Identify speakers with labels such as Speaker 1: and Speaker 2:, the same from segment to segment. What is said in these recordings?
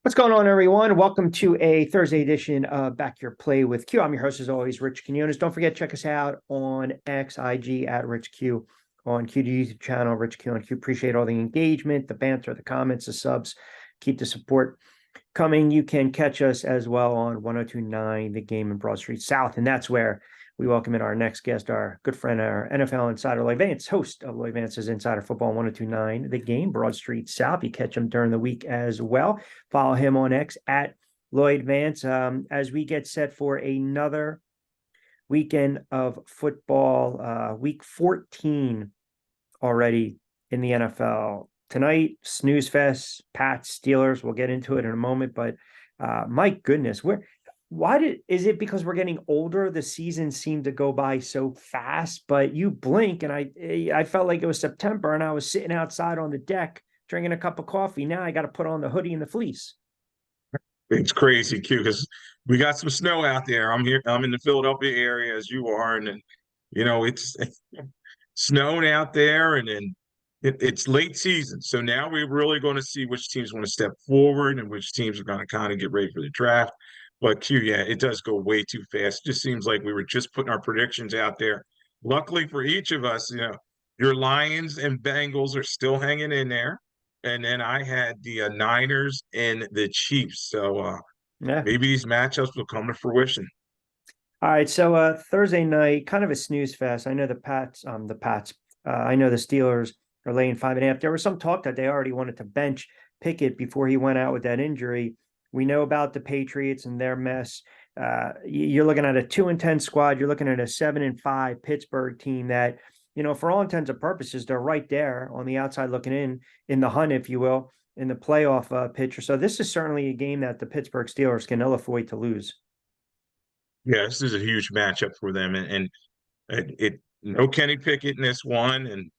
Speaker 1: What's going on, everyone? Welcome to a Thursday edition of Back Your Play with Q. I'm your host, as always, Rich Quinones. Don't forget, check us out on XIG at Rich Q, on Q YouTube channel, Rich Q on Q. Appreciate all the engagement, the banter, the comments, the subs. Keep the support coming. You can catch us as well on 1029 The Game in Broad Street South, and that's where we welcome in our next guest, our good friend, our NFL insider, Lloyd Vance, host of Lloyd Vance's Insider Football 1029 The Game, Broad Street South. You catch him during the week as well. Follow him on X at Lloyd Vance as we get set for another weekend of football, week 14 already in the NFL. Tonight, snooze fest, Pats, Steelers. We'll get into it in a moment, but my goodness, is it because we're getting older? The season seemed to go by so fast, but you blink and I felt like it was September and I was sitting outside on the deck drinking a cup of coffee. Now I got to put on the hoodie and the fleece.
Speaker 2: It's crazy, Q, because we got some snow out there. I'm here. I'm in the Philadelphia area as you are, and then, it's snowing out there, and then it's late season. So now we're really going to see which teams want to step forward and which teams are going to kind of get ready for the draft. But Q, yeah, it does go way too fast. It just seems like we were just putting our predictions out there. Luckily for each of us, your Lions and Bengals are still hanging in there. And then I had the Niners and the Chiefs. So
Speaker 1: Yeah.
Speaker 2: maybe these matchups will come to fruition.
Speaker 1: All right. So Thursday night, kind of a snooze fest. I know I know the Steelers are laying 5.5. There was some talk that they already wanted to bench Pickett before he went out with that injury. We know about the Patriots and their mess. You're looking at a 2-10 squad. You're looking at a 7-5 Pittsburgh team that, for all intents and purposes, they're right there on the outside looking in the hunt, if you will, in the playoff picture. So this is certainly a game that the Pittsburgh Steelers can ill afford to lose.
Speaker 2: Yeah, this is a huge matchup for them. And no Kenny Pickett in this one. And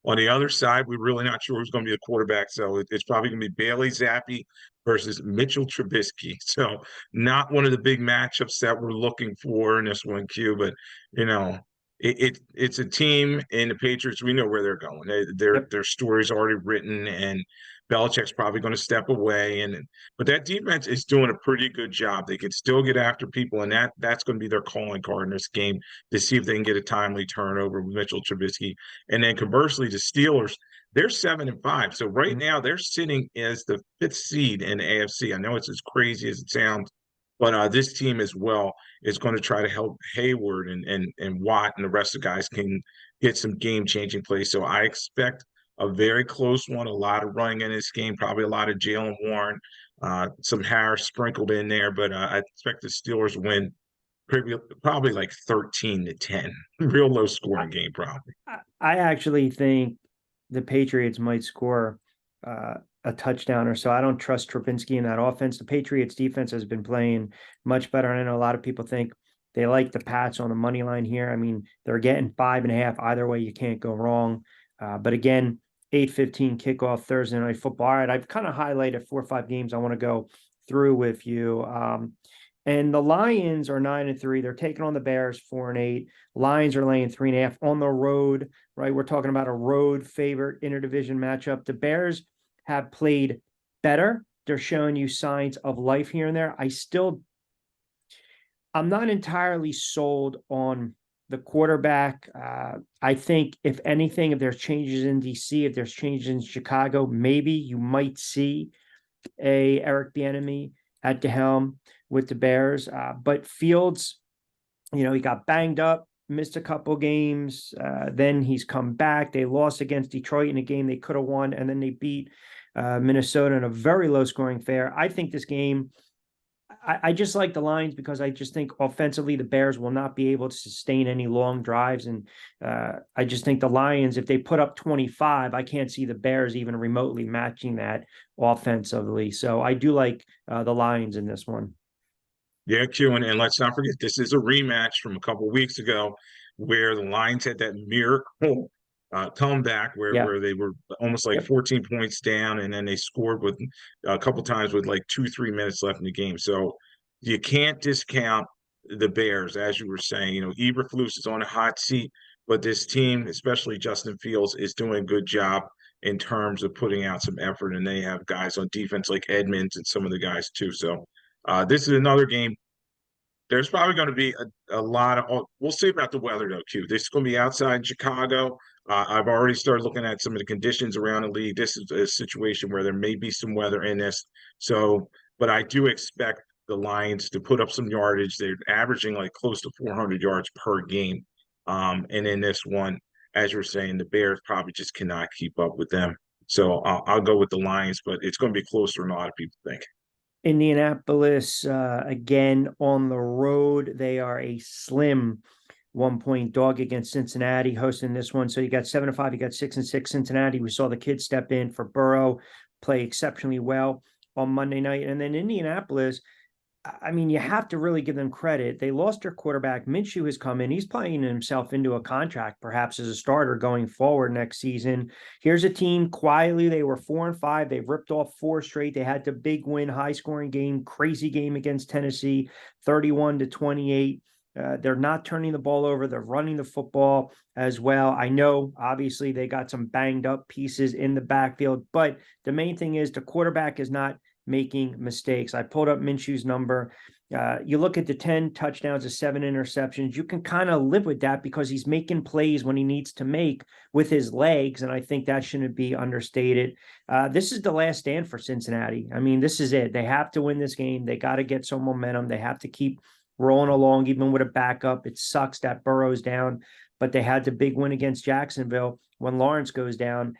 Speaker 2: on the other side, we're really not sure who's going to be the quarterback. So it's probably going to be Bailey Zappi versus Mitchell Trubisky. So not one of the big matchups that we're looking for in this one, Q. But it's a team in the Patriots. We know where they're going.
Speaker 1: Yep.
Speaker 2: Their story's already written, and Belichick's probably going to step away. But that defense is doing a pretty good job. They can still get after people, and that's going to be their calling card in this game to see if they can get a timely turnover with Mitchell Trubisky. And then conversely, the Steelers, they're 7-5. So right now they're sitting as the fifth seed in the AFC. I know it's as crazy as it sounds, but this team as well is going to try to help Hayward and Watt and the rest of the guys can get some game-changing plays. So I expect a very close one, a lot of running in this game, probably a lot of Jalen Warren, some Harris sprinkled in there, but I expect the Steelers to win probably like 13-10. Real low scoring game, probably.
Speaker 1: I actually think the Patriots might score a touchdown or so. I don't trust Trubinsky in that offense. The Patriots defense has been playing much better. And I know a lot of people think they like the Pats on the money line here. I mean, they're getting 5.5. Either way, you can't go wrong. But again, 8:15 kickoff Thursday night football. All right, I've kind of highlighted 4 or 5 games I want to go through with you. And the Lions are 9-3. They're taking on the Bears 4-8. Lions are laying 3.5 on the road, right? We're talking about a road favorite interdivision matchup. The Bears have played better. They're showing you signs of life here and there. I'm not entirely sold on the quarterback. I think if anything, if there's changes in DC, if there's changes in Chicago, maybe you might see a Eric Bieniemy at the helm with the Bears. But Fields, he got banged up, missed a couple games. Then he's come back. They lost against Detroit in a game they could have won, and then they beat Minnesota in a very low-scoring affair. I think this game, I just like the Lions because I just think offensively the Bears will not be able to sustain any long drives. And I just think the Lions, if they put up 25, I can't see the Bears even remotely matching that offensively. So I do like the Lions in this one.
Speaker 2: Yeah, Q, and let's not forget this is a rematch from a couple weeks ago where the Lions had that miracle comeback
Speaker 1: Yeah.
Speaker 2: where they were almost like
Speaker 1: Yep.
Speaker 2: 14 points down, and then they scored with a couple times with like 2-3 minutes left in the game. So you can't discount the Bears, as you were saying. Eberflus is on a hot seat, but this team, especially Justin Fields, is doing a good job. in terms of putting out some effort, and they have guys on defense like Edmonds and some of the guys too. So this is another game. There's probably going to be a lot of. Oh, we'll see about the weather though, Q. This is going to be outside in Chicago. I've already started looking at some of the conditions around the league. This is a situation where there may be some weather in this. So, but I do expect the Lions to put up some yardage. They're averaging like close to 400 yards per game. And in this one, as you're saying, the Bears probably just cannot keep up with them. So I'll go with the Lions, but it's going to be closer than a lot of people think.
Speaker 1: Indianapolis, again on the road. They are a slim 1-point dog against Cincinnati, hosting this one. So you got 7-5, you got 6-6 Cincinnati. We saw the kids step in for Burrow, play exceptionally well on Monday night. And then Indianapolis, I mean, you have to really give them credit. They lost their quarterback. Minshew has come in. He's playing himself into a contract, perhaps as a starter going forward next season. Here's a team quietly. They were 4-5. They've ripped off 4 straight. They had the big win, high scoring game, crazy game against Tennessee, 31-28. They're not turning the ball over. They're running the football as well. I know, obviously, they got some banged up pieces in the backfield, but the main thing is the quarterback is not making mistakes. I pulled up Minshew's number. You look at the 10 touchdowns to 7 interceptions. You can kind of live with that because he's making plays when he needs to make with his legs, and I think that shouldn't be understated. This is the last stand for Cincinnati. I mean, this is it. They have to win this game. They got to get some momentum. They have to keep rolling along, even with a backup. It sucks that Burrow's down, but they had the big win against Jacksonville when Lawrence goes down.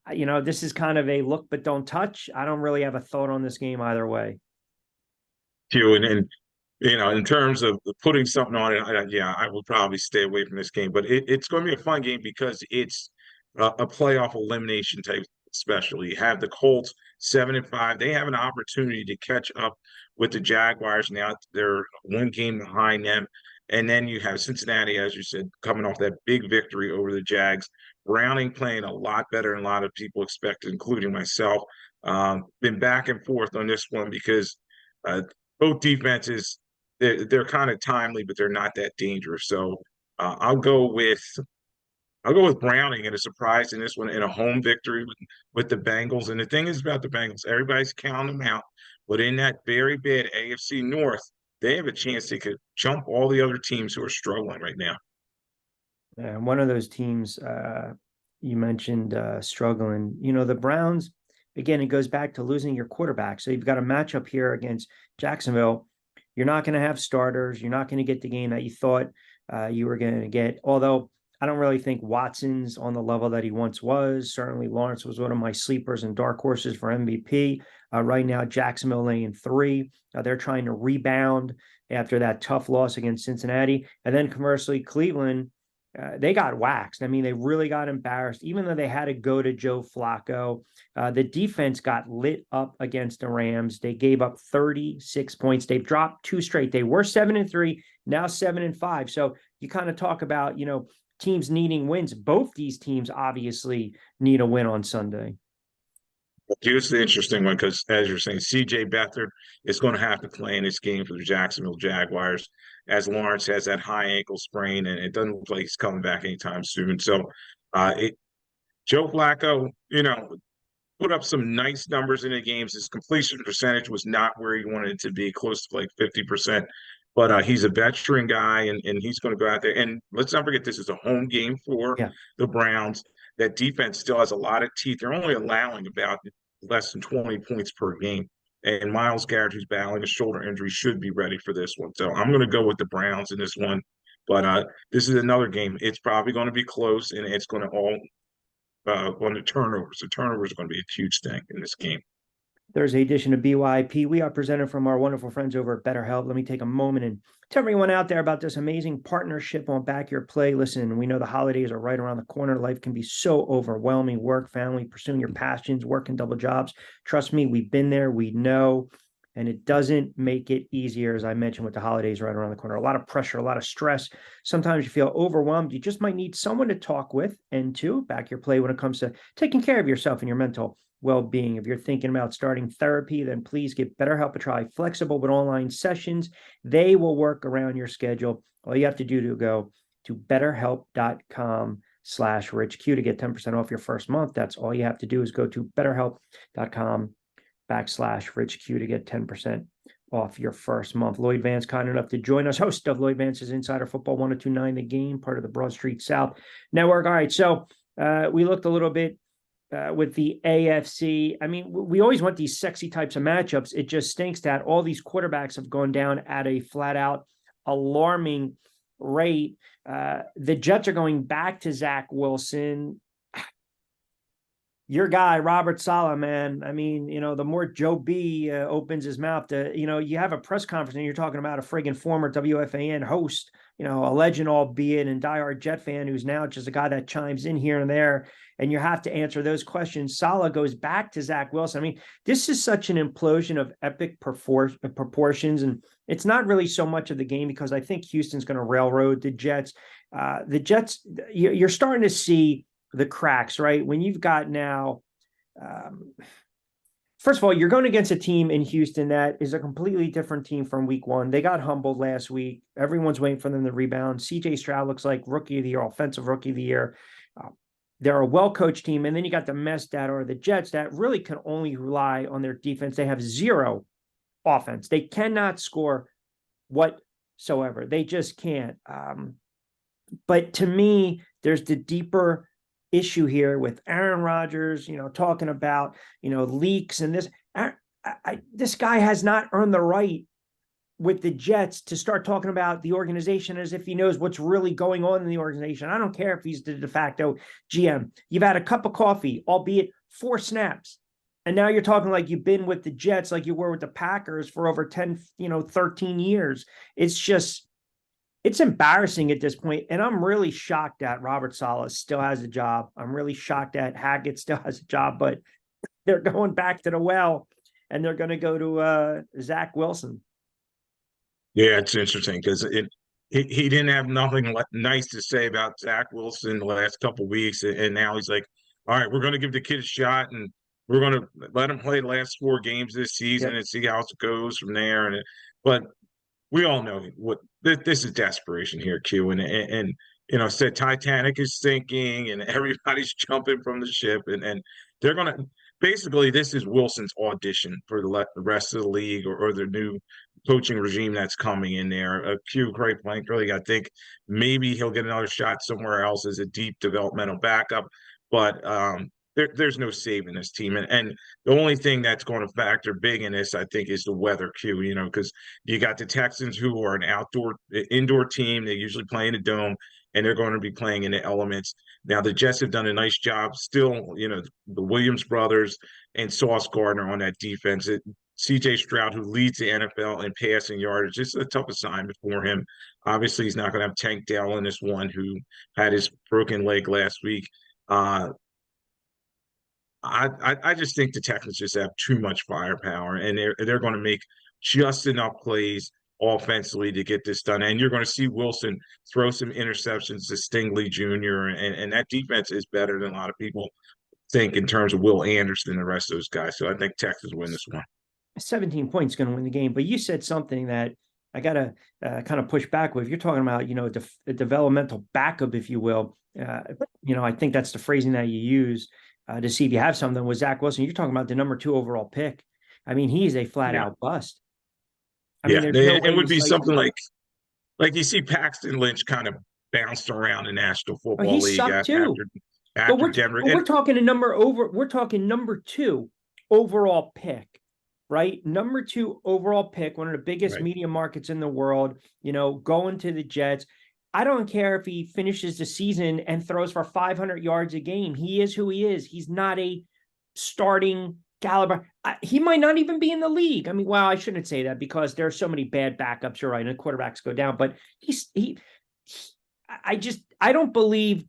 Speaker 1: This is kind of a look but don't touch. I don't really have a thought on this game either way.
Speaker 2: And in terms of putting something on it, I will probably stay away from this game. But it's going to be a fun game because it's a playoff elimination type, especially. You have the Colts 7-5. They have an opportunity to catch up with the Jaguars. Now they're 1 game behind them. And then you have Cincinnati, as you said, coming off that big victory over the Jags. Browning playing a lot better than a lot of people expected, including myself. Been back and forth on this one because both defenses, they're kind of timely, but they're not that dangerous. So I'll go with Browning and a surprise in this one in a home victory with the Bengals. And the thing is about the Bengals, everybody's counting them out, but in that very bad AFC North, they have a chance they could jump all the other teams who are struggling right now.
Speaker 1: And one of those teams you mentioned struggling, the Browns, again, it goes back to losing your quarterback. So you've got a matchup here against Jacksonville. You're not going to have starters. You're not going to get the game that you thought you were going to get. Although I don't really think Watson's on the level that he once was. Certainly Lawrence was one of my sleepers and dark horses for MVP. Right now, Jacksonville laying 3. They're trying to rebound after that tough loss against Cincinnati. And then conversely, Cleveland, they got waxed. I mean, they really got embarrassed, even though they had to go to Joe Flacco. The defense got lit up against the Rams. They gave up 36 points. They've dropped 2 straight. They were 7-3, now 7-5. So you kind of talk about, teams needing wins. Both these teams obviously need a win on Sunday.
Speaker 2: Here's the interesting one because, as you're saying, C.J. Beathard is going to have to play in this game for the Jacksonville Jaguars, as Lawrence has that high ankle sprain, and it doesn't look like he's coming back anytime soon. So, Joe Flacco, put up some nice numbers in the games. His completion percentage was not where he wanted it to be, close to like 50%. But he's a veteran guy, and he's going to go out there. And let's not forget, this is a home game for the Browns. That defense still has a lot of teeth. They're only allowing about less than 20 points per game. And Myles Garrett, who's battling a shoulder injury, should be ready for this one. So I'm going to go with the Browns in this one. But this is another game. It's probably going to be close, and it's going to all on the turnovers. The turnovers are going to be a huge thing in this game.
Speaker 1: Thursday edition of BYP. We are presented from our wonderful friends over at BetterHelp. Let me take a moment and tell everyone out there about this amazing partnership on Back Your Play. Listen, we know the holidays are right around the corner. Life can be so overwhelming. Work, family, pursuing your passions, working double jobs. Trust me, we've been there. We know. And it doesn't make it easier, as I mentioned, with the holidays right around the corner. A lot of pressure, a lot of stress. Sometimes you feel overwhelmed. You just might need someone to talk with and to back your play when it comes to taking care of yourself and your mental well-being. If you're thinking about starting therapy, then please give BetterHelp a try. Flexible but online sessions. They will work around your schedule. All you have to do to go to betterhelp.com BetterHelp.com/RichQ to get 10% off your first month. That's all you have to do is go to BetterHelp.com/RichQ to get 10% off your first month. Lloyd Vance, kind enough to join us, host of Lloyd Vance's Insider Football 1029 The Game, part of the Broad Street South Network. All right, so we looked a little bit with the AFC. I mean, we always want these sexy types of matchups. It just stinks that all these quarterbacks have gone down at a flat out alarming rate. The Jets are going back to Zach Wilson. Your guy, Robert Saleh, man. I mean, the more Joe B opens his mouth to, you have a press conference and you're talking about a friggin' former WFAN host, a legend, albeit, and diehard Jet fan who's now just a guy that chimes in here and there. And you have to answer those questions. Saleh goes back to Zach Wilson. I mean, this is such an implosion of epic proportions. And it's not really so much of the game because I think Houston's going to railroad the Jets. The Jets, you're starting to see the cracks, right? When you've got now, first of all, you're going against a team in Houston that is a completely different team from week one. They got humbled last week. Everyone's waiting for them to rebound. CJ Stroud looks like rookie of the year, offensive rookie of the year. They're a well-coached team. And then you got the mess that are the Jets that really can only rely on their defense. They have zero offense. They cannot score whatsoever. They just can't. But to me, there's the deeper issue here with Aaron Rodgers, talking about, leaks and this. This guy has not earned the right with the Jets to start talking about the organization as if he knows what's really going on in the organization. I don't care if he's the de facto GM. You've had a cup of coffee, albeit 4 snaps. And now you're talking like you've been with the Jets, like you were with the Packers for over 10, 13 years. It's embarrassing at this point, and I'm really shocked that Robert Saleh still has a job. I'm really shocked that Hackett still has a job, but they're going back to the well, and they're going to go to Zach Wilson.
Speaker 2: Yeah, it's interesting because he didn't have nothing nice to say about Zach Wilson the last couple of weeks, and now he's like, all right, we're going to give the kid a shot, and we're going to let him play the last 4 games this season and see how it goes from there. But we all know what this is desperation here, Q, and said Titanic is sinking and everybody's jumping from the ship, and they're gonna basically this is Wilson's audition for the rest of the league or the new coaching regime that's coming in there. Q, quite frankly, I think maybe he'll get another shot somewhere else as a deep developmental backup, but there's no saving this team. And the only thing that's going to factor big in this, I think, is the weather, Q, because you got the Texans who are an indoor team. They usually play in a dome, and they're going to be playing in the elements. Now, the Jets have done a nice job still, the Williams brothers and Sauce Gardner on that defense. CJ Stroud, who leads the NFL in passing yardage, it's a tough assignment for him. Obviously, he's not going to have Tank Dell in this one who had his broken leg last week. I just think the Texans just have too much firepower, and they're going to make just enough plays offensively to get this done. And you're going to see Wilson throw some interceptions to Stingley Jr. And that defense is better than a lot of people think in terms of Will Anderson and the rest of those guys. So I think Texas win this one.
Speaker 1: 17 points going to win the game. But you said something that I got to kind of push back with. You're talking about, a developmental backup, if you will. I think that's the phrasing that you use. To see if you have something with Zach Wilson. You're talking about the number 2 overall pick. I mean, he's a flat out bust. I mean,
Speaker 2: it would be something like you see Paxton Lynch kind of bounced around the National Football League after Denver.
Speaker 1: We're talking number 2 overall pick, right? Number 2 overall pick, one of the biggest media markets in the world, going to the Jets. I don't care if he finishes the season and throws for 500 yards a game. He is who he is. He's not a starting caliber. He might not even be in the league. I mean, well, I shouldn't say that because there are so many bad backups. You're right, and quarterbacks go down. But I don't believe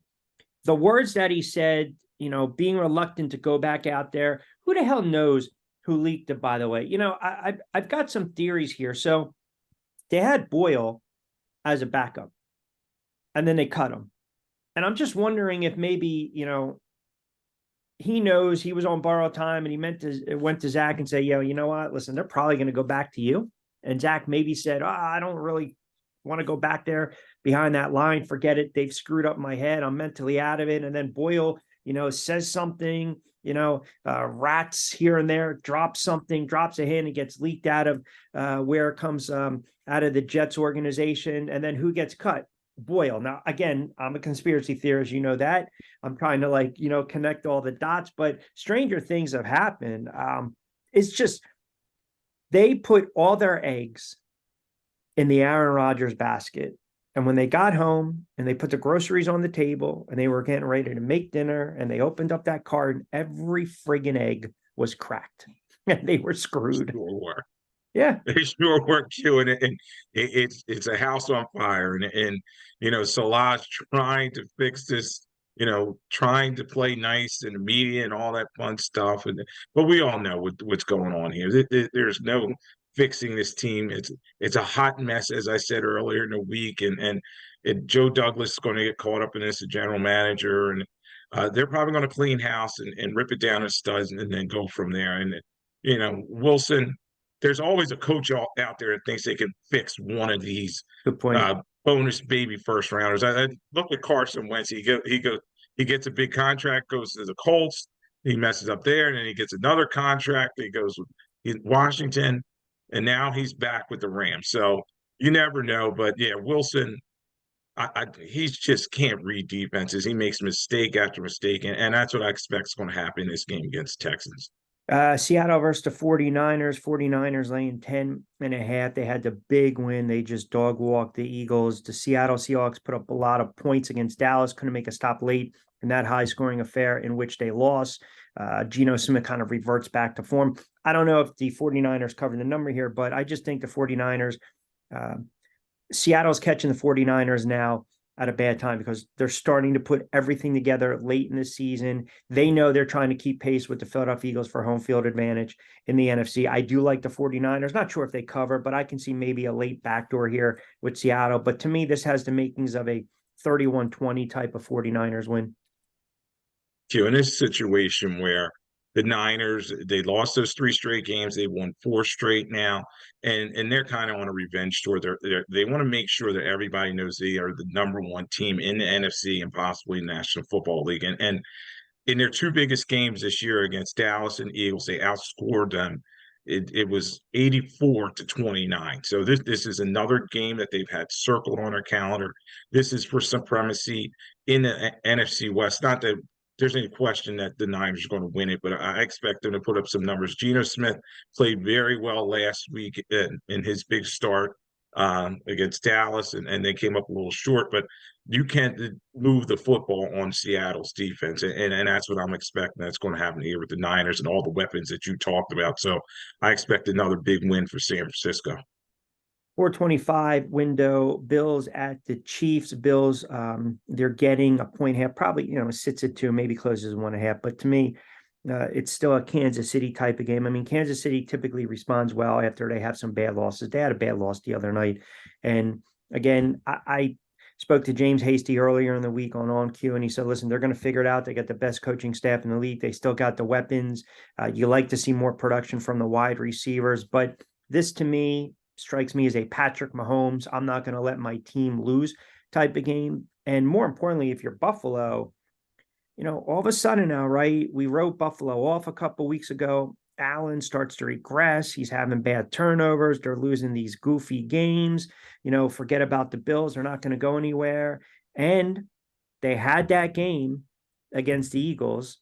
Speaker 1: the words that he said, being reluctant to go back out there. Who the hell knows who leaked it, by the way? I've got some theories here. So they had Boyle as a backup. And then they cut him. And I'm just wondering if maybe, he knows he was on borrowed time and he went to Zach and say, you know what? Listen, they're probably going to go back to you. And Zach maybe said, I don't really want to go back there behind that line. Forget it. They've screwed up my head. I'm mentally out of it. And then Boyle, says something, rats here and there, drops something, drops a hint, and gets leaked out of where it comes out of the Jets organization. And then who gets cut? Boyle. Now, again, I'm a conspiracy theorist, that. I'm trying to connect all the dots, but stranger things have happened. It's just they put all their eggs in the Aaron Rodgers basket. And when they got home and they put the groceries on the table and they were getting ready to make dinner and they opened up that carton, every friggin' egg was cracked and they were screwed.
Speaker 2: Sure were.
Speaker 1: Yeah.
Speaker 2: They sure were doing it. And it's a house on fire. And Salah's trying to fix this, trying to play nice in the media and all that fun stuff. But we all know what's going on here. There's no fixing this team. It's a hot mess, as I said earlier in the week, and Joe Douglas is going to get caught up in this, the general manager, and they're probably going to clean house and rip it down in studs and then go from there. And Wilson, there's always a coach out there that thinks they can fix one of these
Speaker 1: Good point.
Speaker 2: bonus baby first rounders. I look at Carson Wentz. He gets a big contract, goes to the Colts. He messes up there, and then he gets another contract. He goes with Washington. And now he's back with the Rams. So you never know. But yeah, Wilson, he just can't read defenses. He makes mistake after mistake. And that's what I expect is going to happen in this game against Texans.
Speaker 1: Seattle versus the 49ers. 49ers laying 10.5. They had the big win. They just dog walked the Eagles. The Seattle Seahawks put up a lot of points against Dallas. Couldn't make a stop late in that high scoring affair in which they lost. Geno Smith kind of reverts back to form. I don't know if the 49ers covered the number here, but I just think the 49ers, Seattle's catching the 49ers now at a bad time because they're starting to put everything together late in the season. They know they're trying to keep pace with the Philadelphia Eagles for home field advantage in the NFC. I do like the 49ers. Not sure if they cover, but I can see maybe a late backdoor here with Seattle. But to me, this has the makings of a 31-20 type of 49ers win.
Speaker 2: In this situation where the Niners, they lost those 3 straight games, they won 4 straight now, and they're kind of on a revenge tour. They want to make sure that everybody knows they are the number 1 team in the NFC and possibly National Football League. And in their 2 biggest games this year against Dallas and Eagles, they outscored them. It was 84-29. So this is another game that they've had circled on their calendar. This is for supremacy in the NFC West. Not that there's any question that the Niners are going to win it, but I expect them to put up some numbers. Geno Smith played very well last week in his big start against Dallas, and they came up a little short, but you can't move the football on Seattle's defense, and that's what I'm expecting. That's going to happen here with the Niners and all the weapons that you talked about. So I expect another big win for San Francisco.
Speaker 1: 425 window, Bills at the Chiefs. Bills, they're getting a point half, probably, sits at 2, maybe closes 1.5. But to me, it's still a Kansas City type of game. I mean, Kansas City typically responds well after they have some bad losses. They had a bad loss the other night. And again, I spoke to James Hasty earlier in the week on Q, and he said, listen, they're going to figure it out. They got the best coaching staff in the league. They still got the weapons. You like to see more production from the wide receivers. But this, to me, strikes me as a Patrick Mahomes, I'm not going to let my team lose type of game. And more importantly, if you're Buffalo, all of a sudden now, right, we wrote Buffalo off a couple weeks ago. Allen starts to regress. He's having bad turnovers. They're losing these goofy games. Forget about the Bills. They're not going to go anywhere. And they had that game against the Eagles.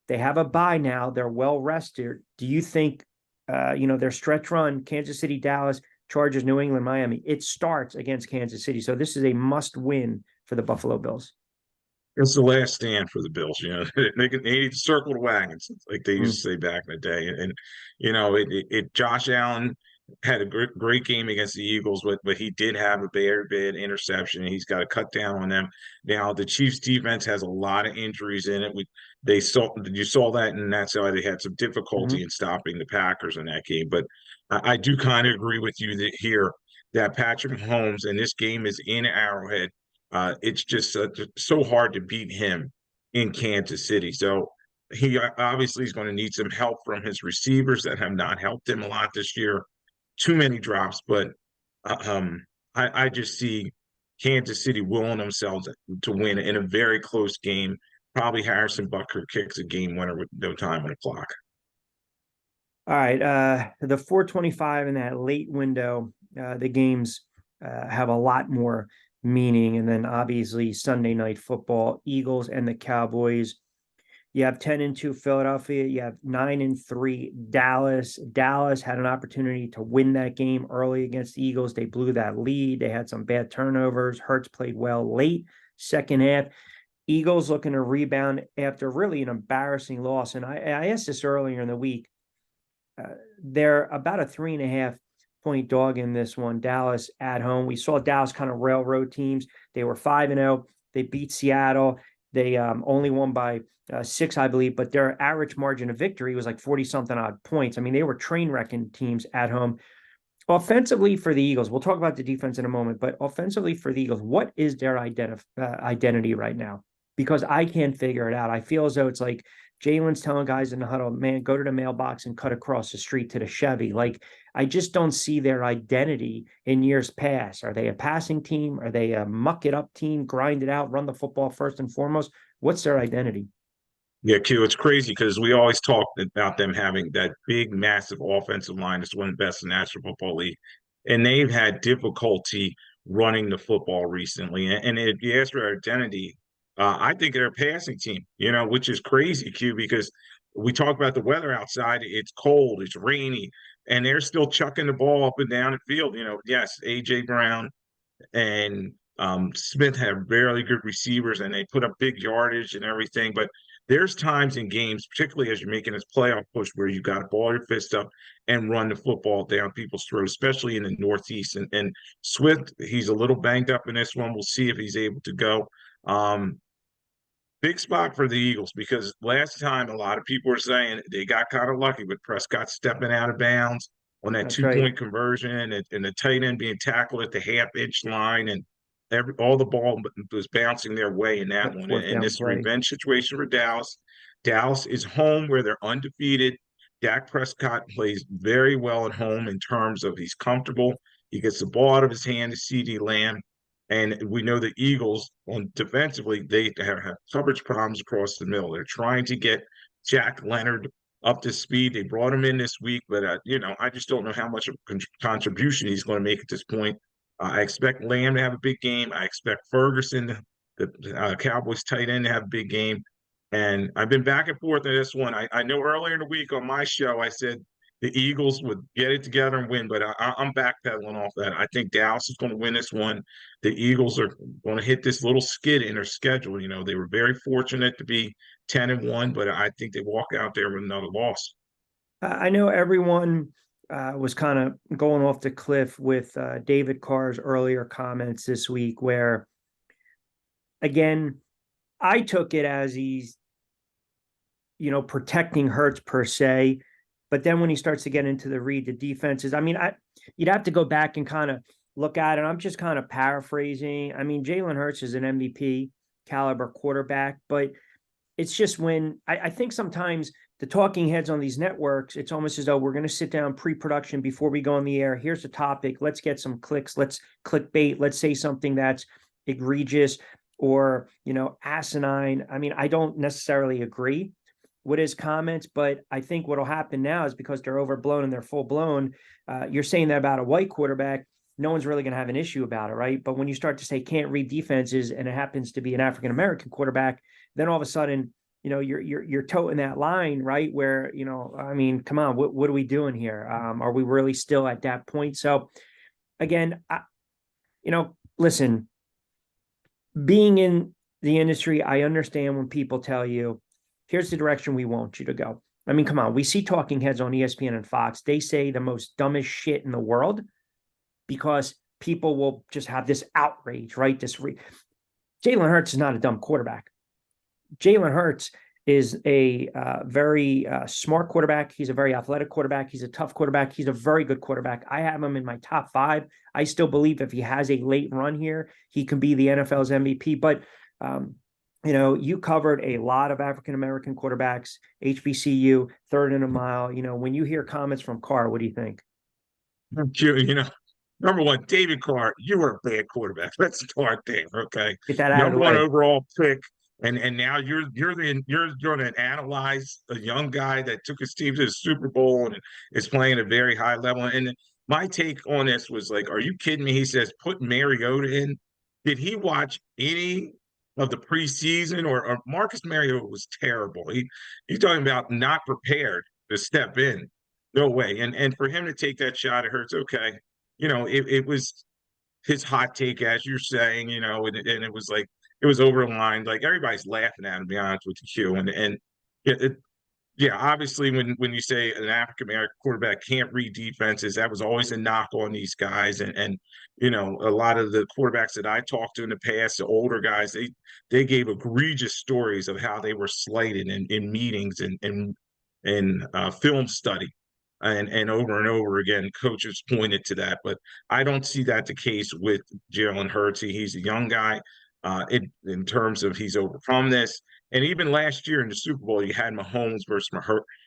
Speaker 1: They have a bye now. They're well rested. Do you think, their stretch run, Kansas City, Dallas, Chargers, New England, Miami, it starts against Kansas City. So this is a must win for the Buffalo Bills.
Speaker 2: It's the last stand for the Bills. They need to circle the wagons, like they used to say back in the day. And Josh Allen had a great game against the Eagles, but he did have a very bad interception, and he's got to cut down on them. Now the Chiefs defense has a lot of injuries in it. You saw that, and that's why they had some difficulty in stopping the Packers in that game. But I do kind of agree with you that Patrick Mahomes, and this game is in Arrowhead. It's just so hard to beat him in Kansas City. So he obviously is going to need some help from his receivers that have not helped him a lot this year. Too many drops, but I just see Kansas City willing themselves to win in a very close game. Probably Harrison Butker kicks a game winner with no time on the clock.
Speaker 1: All right, the 425 in that late window, the games have a lot more meaning. And then obviously Sunday night football, Eagles and the Cowboys. You have 10-2 Philadelphia. You have 9-3 Dallas. Dallas had an opportunity to win that game early against the Eagles. They blew that lead. They had some bad turnovers. Hurts played well late, second half. Eagles looking to rebound after really an embarrassing loss. And I asked this earlier in the week. They're about a 3.5-point dog in this one. Dallas at home. We saw Dallas kind of railroad teams. They were 5-0. They beat Seattle. They only won by 6, I believe, but their average margin of victory was like 40 something odd points. I mean, they were train wrecking teams at home. Offensively for the Eagles, we'll talk about the defense in a moment, but offensively for the Eagles, what is their identity right now? Because I can't figure it out. I feel as though it's like Jalen's telling guys in the huddle, man, go to the mailbox and cut across the street to the Chevy. Like, I just don't see their identity in years past. Are they a passing team? Are they a muck it up team, grind it out, run the football first and foremost? What's their identity?
Speaker 2: Yeah, Q, it's crazy because we always talk about them having that big, massive offensive line that's one of the best in the National Football League. And they've had difficulty running the football recently. And if you ask for their identity, I think they're a passing team, which is crazy, Q, because we talk about the weather outside. It's cold, it's rainy, and they're still chucking the ball up and down the field. Yes, A.J. Brown and Smith have very good receivers and they put up big yardage and everything. But there's times in games, particularly as you're making this playoff push, where you got to ball your fist up and run the football down people's throats, especially in the Northeast. And Swift, he's a little banged up in this one. We'll see if he's able to go. Big spot for the Eagles because last time a lot of people were saying they got kind of lucky with Prescott stepping out of bounds on that
Speaker 1: That's
Speaker 2: 2
Speaker 1: right.
Speaker 2: point conversion and the tight end being tackled at the half-inch line and all the ball was bouncing their way in that
Speaker 1: That
Speaker 2: one.
Speaker 1: fourth
Speaker 2: And
Speaker 1: down
Speaker 2: this
Speaker 1: play.
Speaker 2: revenge situation for Dallas. Dallas is home where they're undefeated. Dak Prescott plays very well at home in terms of he's comfortable. He gets the ball out of his hand to CeeDee Lamb. And we know the Eagles, on defensively, they have coverage problems across the middle. They're trying to get Jack Leonard up to speed. They brought him in this week, but I just don't know how much of a contribution he's going to make at this point. I expect Lamb to have a big game. I expect Ferguson, the Cowboys tight end, to have a big game. And I've been back and forth on this one. I know earlier in the week on my show, I said the Eagles would get it together and win, but I'm backpedaling off that. I think Dallas is going to win this one. The Eagles are going to hit this little skid in their schedule. They were very fortunate to be 10-1, but I think they walk out there with another loss.
Speaker 1: I know everyone was kind of going off the cliff with David Carr's earlier comments this week, where, again, I took it as he's, protecting Hurts per se. But then when he starts to get into the defenses, I mean, you'd have to go back and kind of look at it. I'm just kind of paraphrasing. I mean, Jalen Hurts is an MVP caliber quarterback, but it's just when I think sometimes the talking heads on these networks, it's almost as though we're going to sit down pre-production before we go on the air. Here's the topic. Let's get some clicks. Let's clickbait. Let's say something that's egregious or, asinine. I mean, I don't necessarily agree with his comments, but I think what'll happen now is because they're overblown and they're full blown. You're saying that about a white quarterback. No one's really going to have an issue about it, right? But when you start to say can't read defenses and it happens to be an African American quarterback, then all of a sudden, you're toting that line, right? Where, I mean, come on, what are we doing here? Are we really still at that point? So again, listen, being in the industry, I understand when people tell you, here's the direction we want you to go. I mean, come on, we see talking heads on ESPN and Fox. They say the most dumbest shit in the world because people will just have this outrage, right? Jalen Hurts is not a dumb quarterback. Jalen Hurts is a very smart quarterback. He's a very athletic quarterback. He's a tough quarterback. He's a very good quarterback. I have him in my top 5. I still believe if he has a late run here, he can be the NFL's MVP. But, you covered a lot of African-American quarterbacks, HBCU, third in a mile. When you hear comments from Carr, what do you think?
Speaker 2: You know, Number one, David Carr, you were a bad quarterback. Let's start there, okay?
Speaker 1: Get that out of
Speaker 2: Number
Speaker 1: the
Speaker 2: one
Speaker 1: way.
Speaker 2: overall pick, and now you're going to analyze a young guy that took his team to the Super Bowl and is playing at a very high level. And my take on this was like, are you kidding me? He says put Mariota in. Did he watch any of the preseason or Marcus Mariota was terrible? He's talking about not prepared to step in. No way. And for him to take that shot, it hurts. Okay, it was his hot take, as you're saying, and it was like it was over the line. Like everybody's laughing at him, to be honest with you, Q. And yeah, obviously when you say an African American quarterback can't read defenses, that was always a knock on these guys. And a lot of the quarterbacks that I talked to in the past, the older guys, they gave egregious stories of how they were slighted in meetings and film study. And over again, coaches pointed to that, but I don't see that the case with Jalen Hurts. He's a young guy, in terms of he's overcome this. And even last year in the Super Bowl, you had Mahomes versus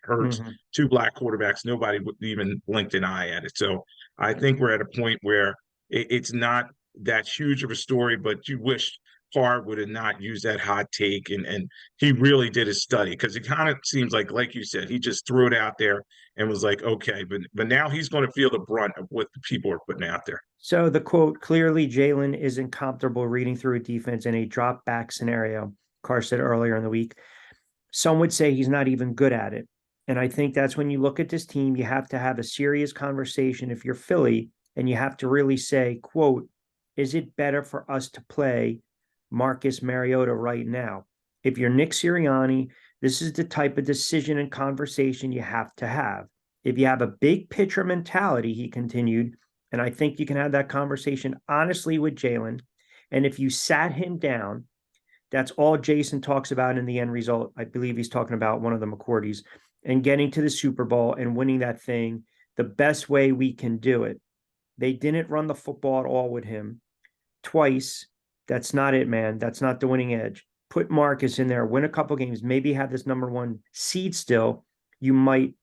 Speaker 2: Hurts,
Speaker 1: Mhm.
Speaker 2: two black quarterbacks. Nobody would even blinked an eye at it. So I think we're at a point where it's not that huge of a story, but you wish Carr would have not used that hot take, and he really did his study, because it kind of seems like you said, he just threw it out there and was like, okay, but now he's going to feel the brunt of what the people are putting out there.
Speaker 1: So the quote, clearly Jalen isn't comfortable reading through a defense in a drop back scenario, Carr said earlier in the week. Some would say he's not even good at it. And I think that's when you look at this team, you have to have a serious conversation if you're Philly, and you have to really say, quote, is it better for us to play Marcus Mariota right now? If you're Nick Sirianni, this is the type of decision and conversation you have to have. If you have a big picture mentality, he continued, and I think you can have that conversation honestly with Jalen. And if you sat him down, that's all Jason talks about in the end result. I believe he's talking about one of the McCourties, and getting to the Super Bowl and winning that thing the best way we can do it. They didn't run the football at all with him twice. That's not it, man. That's not the winning edge. Put Marcus in there, win a couple games, maybe have this number one seed still. You might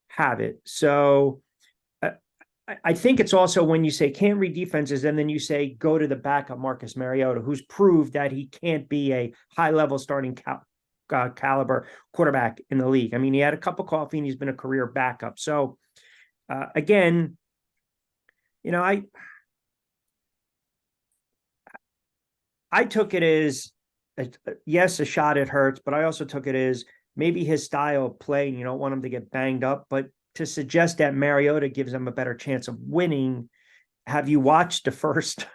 Speaker 1: have it. So I think it's also when you say can't read defenses, and then you say go to the backup Marcus Mariota, who's proved that he can't be a high level starting caliber quarterback in the league. I mean, he had a cup of coffee and he's been a career backup. So again, I took it as yes, a shot at Hurts, but I also took it as maybe his style of play. You don't want him to get banged up, but to suggest that Mariota gives them a better chance of winning. Have you watched the first?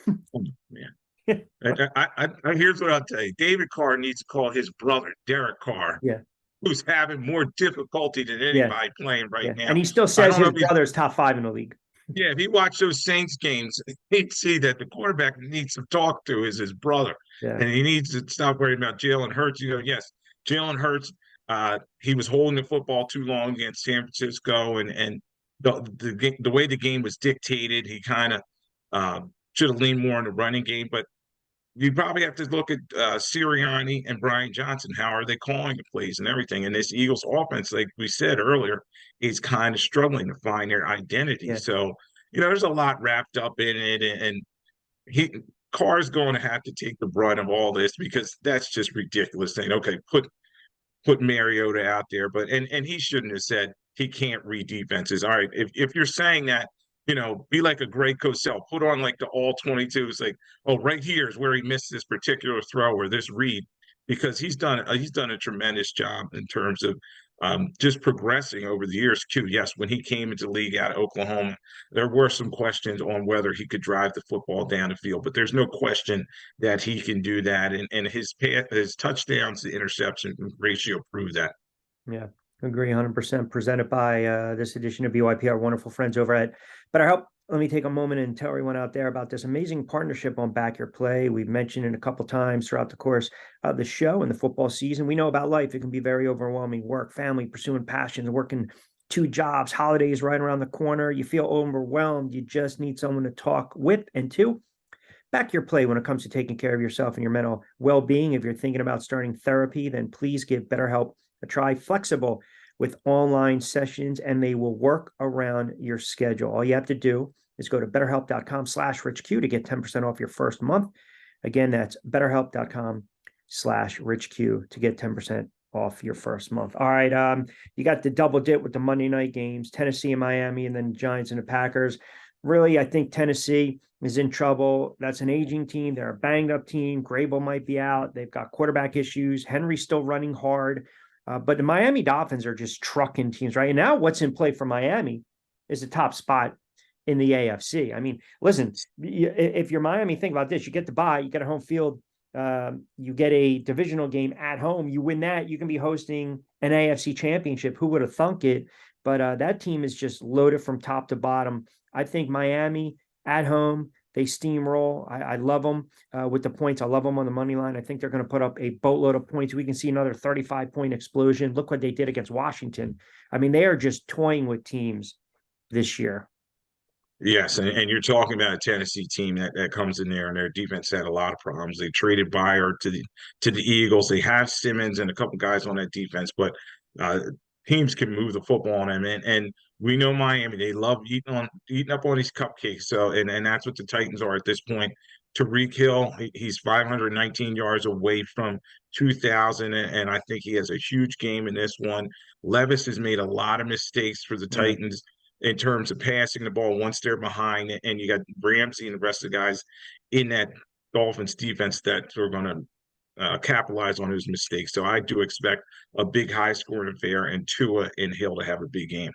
Speaker 2: Oh, man. Here's what I'll tell you. David Carr needs to call his brother, Derek Carr,
Speaker 1: Yeah.
Speaker 2: who's having more difficulty than
Speaker 1: Yeah.
Speaker 2: anybody playing right
Speaker 1: Yeah.
Speaker 2: now.
Speaker 1: And he still
Speaker 2: I
Speaker 1: says
Speaker 2: don't know
Speaker 1: his
Speaker 2: if he's
Speaker 1: brother's top 5 in the league.
Speaker 2: Yeah, if he watched those Saints games, he'd see that the quarterback he needs to talk to is his brother.
Speaker 1: Yeah.
Speaker 2: And he needs to stop worrying about Jalen Hurts. Yes, Jalen Hurts, he was holding the football too long against San Francisco, and the way the game was dictated, he kind of should have leaned more on the running game. But you probably have to look at Sirianni and Brian Johnson. How are they calling the plays and everything? And this Eagles offense, like we said earlier, is kind of struggling to find their identity.
Speaker 1: Yeah.
Speaker 2: So, there's a lot wrapped up in it. And he Carr's going to have to take the brunt of all this, because that's just ridiculous saying, okay, put Mariota out there. But and he shouldn't have said he can't read defenses. All right, if you're saying that, be like a Greg Cosell, put on like the all 22. It's like, oh, right here is where he missed this particular throw or this read, because he's done a tremendous job in terms of just progressing over the years. Q, yes, when he came into the league out of Oklahoma, there were some questions on whether he could drive the football down the field, but there's no question that he can do that, and his touchdowns to interception ratio prove that.
Speaker 1: Yeah, agree 100%. Presented by this edition of BYP, our wonderful friends over at BetterHelp. Let me take a moment and tell everyone out there about this amazing partnership on Back Your Play. We've mentioned it a couple times throughout the course of the show and the football season. We know about life. It can be very overwhelming. Work, family, pursuing passions, working 2 jobs, holidays right around the corner. You feel overwhelmed. You just need someone to talk with and to. Back Your Play when it comes to taking care of yourself and your mental well-being. If you're thinking about starting therapy, then please give BetterHelp a try. Flexible, with online sessions, and they will work around your schedule. All you have to do is go to betterhelp.com/richq to get 10% off your first month. Again, that's betterhelp.com/richq to get 10% off your first month. All right. You got the double dip with the Monday night games, Tennessee and Miami, and then Giants and the Packers. Really, I think Tennessee is in trouble. That's an aging team. They're a banged up team. Grable might be out. They've got quarterback issues. Henry's still running hard. But the Miami Dolphins are just trucking teams, right? And now what's in play for Miami is the top spot in the AFC. I mean, listen, if you're Miami, think about this. You get the bye, you get a home field, you get a divisional game at home, you win that, you can be hosting an AFC championship. Who would have thunk it? But that team is just loaded from top to bottom. I think Miami at home, they steamroll. I love them with the points. I love them on the money line. I think they're going to put up a boatload of points. We can see another 35-point explosion. Look what they did against Washington. I mean, they are just toying with teams this year.
Speaker 2: Yes, and you're talking about a Tennessee team that comes in there, and their defense had a lot of problems. They traded Byer to the Eagles. They have Simmons and a couple guys on that defense, but teams can move the football on them. And we know Miami, they love eating up on these cupcakes. So and that's what the Titans are at this point. Tyreek Hill, he's 519 yards away from 2,000, and I think he has a huge game in this one. Levis has made a lot of mistakes for the Titans in terms of passing the ball once they're behind, and you got Ramsey and the rest of the guys in that Dolphins defense that are going to capitalize on his mistakes. So I do expect a big high-scoring affair, and Tua and Hill to have a big game.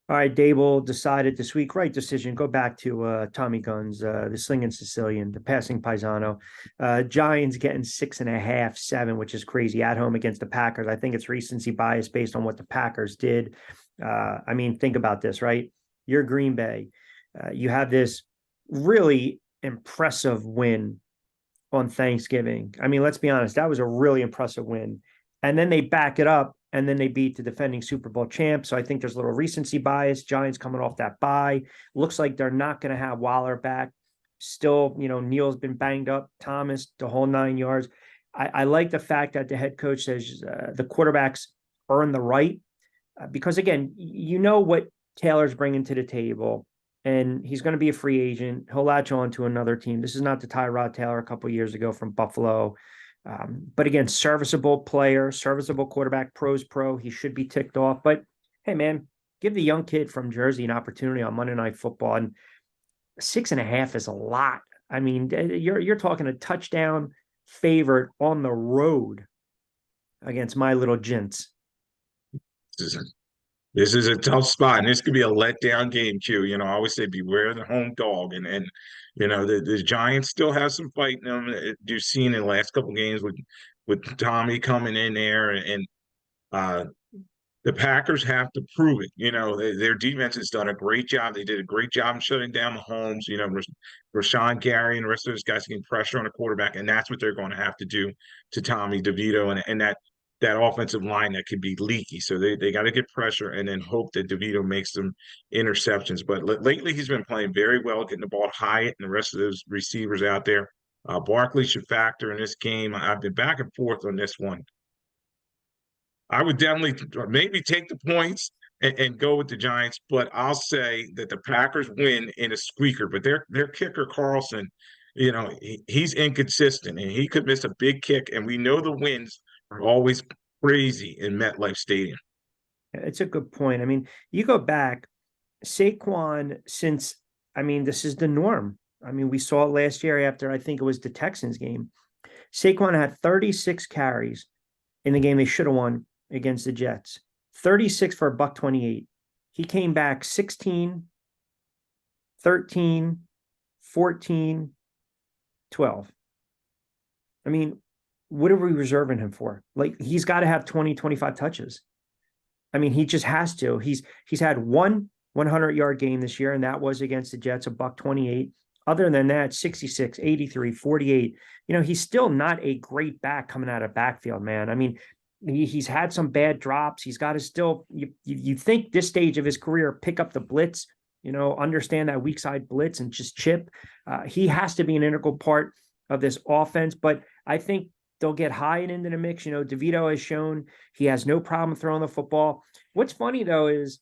Speaker 1: All right, Dable decided this week, right decision, go back to Tommy Guns, the slinging Sicilian, the passing Paisano. Giants getting 6.5, 7, which is crazy at home against the Packers. I think it's recency bias based on what the Packers did. I mean, think about this, right? You're Green Bay. You have this really impressive win on Thanksgiving. I mean, let's be honest, that was a really impressive win. And then they back it up, and then they beat the defending Super Bowl champ. So I think there's a little recency bias. Giants coming off that bye. Looks like they're not going to have Waller back. Still, Neal's been banged up. Thomas, the whole 9 yards. I like the fact that the head coach says the quarterbacks earn the right. Because, again, you know what Taylor's bringing to the table, and he's going to be a free agent. He'll latch on to another team. This is not the Tyrod Taylor a couple of years ago from Buffalo. But again, serviceable player, serviceable quarterback, pro's pro. He should be ticked off. But hey, man, give the young kid from Jersey an opportunity on Monday Night Football. And 6.5 is a lot. I mean, you're talking a touchdown favorite on the road against my little gents.
Speaker 2: This is a tough spot, and this could be a letdown game, Q. I always say beware the home dog, and the Giants still have some fight in them. You've seen in the last couple of games with Tommy coming in there, and the Packers have to prove it. Their defense has done a great job. They did a great job in shutting down Mahomes. Rashawn Gary and the rest of those guys getting pressure on the quarterback, and that's what they're going to have to do to Tommy DeVito and that offensive line that could be leaky. So they got to get pressure and then hope that DeVito makes some interceptions. But lately he's been playing very well, getting the ball high, and the rest of those receivers out there. Barkley should factor in this game. I've been back and forth on this one. I would definitely maybe take the points and go with the Giants, but I'll say that the Packers win in a squeaker. But their kicker, Carlson, he's inconsistent, and he could miss a big kick, and we know the wins are always crazy in MetLife Stadium.
Speaker 1: It's a good point. I mean, you go back, Saquon, this is the norm. I mean, we saw it last year after, I think it was the Texans game. Saquon had 36 carries in the game they should have won against the Jets. 36 for $128. He came back 16, 13, 14, 12. I mean, what are we reserving him for? Like, he's got to have 20, 25 touches. I mean, he just has to. He's had one 100-yard game this year, and that was against the Jets, $128. Other than that, 66, 83, 48. He's still not a great back coming out of backfield, man. I mean, he's had some bad drops. He's got to still, you think this stage of his career, pick up the blitz, understand that weak side blitz and just chip. He has to be an integral part of this offense. But I think they'll get Hyatt into the mix. DeVito has shown he has no problem throwing the football. What's funny though is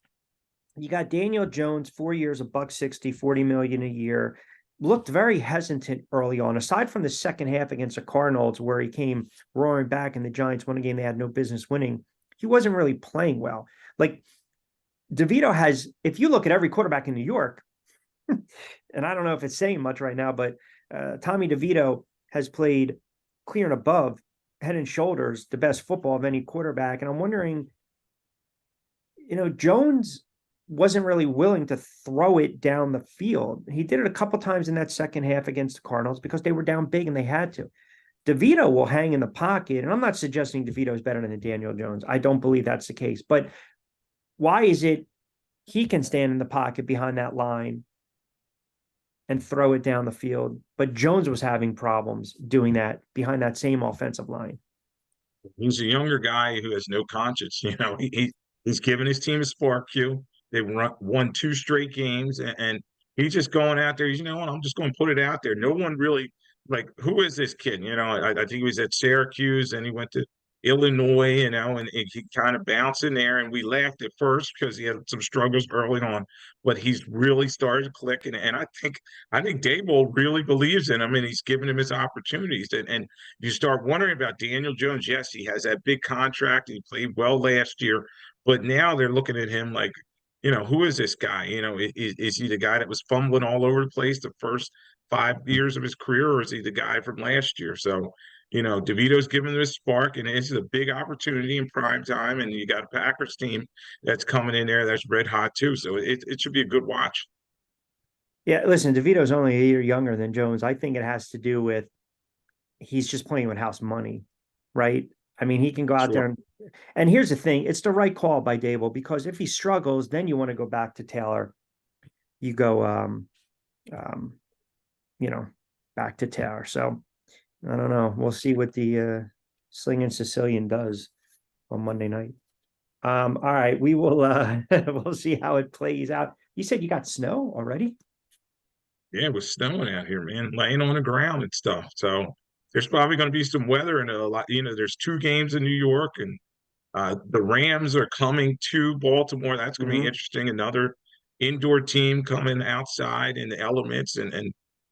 Speaker 1: you got Daniel Jones, 4 years, $160, $40 million a year. Looked very hesitant early on, aside from the second half against the Cardinals, where he came roaring back and the Giants won a game they had no business winning. He wasn't really playing well. Like DeVito has, if you look at every quarterback in New York, and I don't know if it's saying much right now, but Tommy DeVito has played clear and above, head and shoulders, the best football of any quarterback. And I'm wondering, Jones wasn't really willing to throw it down the field. He did it a couple times in that second half against the Cardinals because they were down big and they had to. DeVito will hang in the pocket, and I'm not suggesting DeVito is better than Daniel Jones. I don't believe that's the case. But why is it he can stand in the pocket behind that line and throw it down the field, but Jones was having problems doing that behind that same offensive line?
Speaker 2: He's a younger guy who has no conscience. He's given his team a spark. They won 2 straight games, and he's just going out there. What? I'm just going to put it out there. No one really like, who is this kid? I think he was at Syracuse and he went to Illinois. And he kind of bounced in there, and we laughed at first because he had some struggles early on, but he's really started to click. And I think Dable really believes in him, and he's given him his opportunities. And you start wondering about Daniel Jones. Yes, he has that big contract. He played well last year, but now they're looking at him like, who is this guy? Is he the guy that was fumbling all over the place the first 5 years of his career, or is he the guy from last year? So, DeVito's given him a spark, and this is a big opportunity in prime time. And you got a Packers team that's coming in there that's red hot too. So it should be a good watch.
Speaker 1: Yeah, listen, DeVito's only a year younger than Jones. I think it has to do with he's just playing with house money, right? I mean, he can go out
Speaker 2: Sure.
Speaker 1: there and here's the thing, it's the right call by Dable, because if he struggles, then you want to go back to Taylor. You go um, back to Taylor. So I don't know. We'll see what the Slinging Sicilian does on Monday night. All right, we will we'll see how it plays out. You said you got snow already?
Speaker 2: Yeah, it was snowing out here, man, laying on the ground and stuff. So there's probably going to be some weather and a lot. There's 2 games in New York, and the Rams are coming to Baltimore. That's going to be
Speaker 1: Mm-hmm.
Speaker 2: interesting. Another indoor team coming outside in the elements, and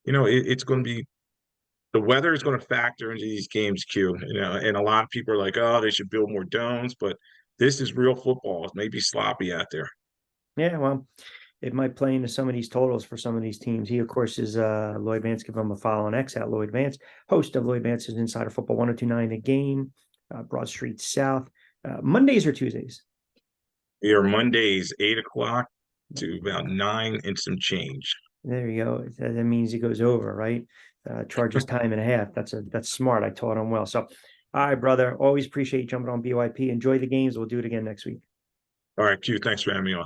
Speaker 2: it's going to be, the weather is going to factor into these games, Q. And a lot of people are like, oh, they should build more domes, but this is real football. It may be sloppy out there.
Speaker 1: Yeah, well, it might play into some of these totals for some of these teams. He, of course, is Lloyd Vance. Give him a follow on X at Lloyd Vance, host of Lloyd Vance's Insider Football 1029 The Game, Broad Street South. Mondays or Tuesdays?
Speaker 2: Here Mondays, 8 o'clock to about 9 and some change.
Speaker 1: There you go. That means he goes over, right? Charges time and a half. That's smart. I taught him well. So, all right, brother. Always appreciate you jumping on BYP. Enjoy the games. We'll do it again next week.
Speaker 2: All right, Q, thanks for having me on.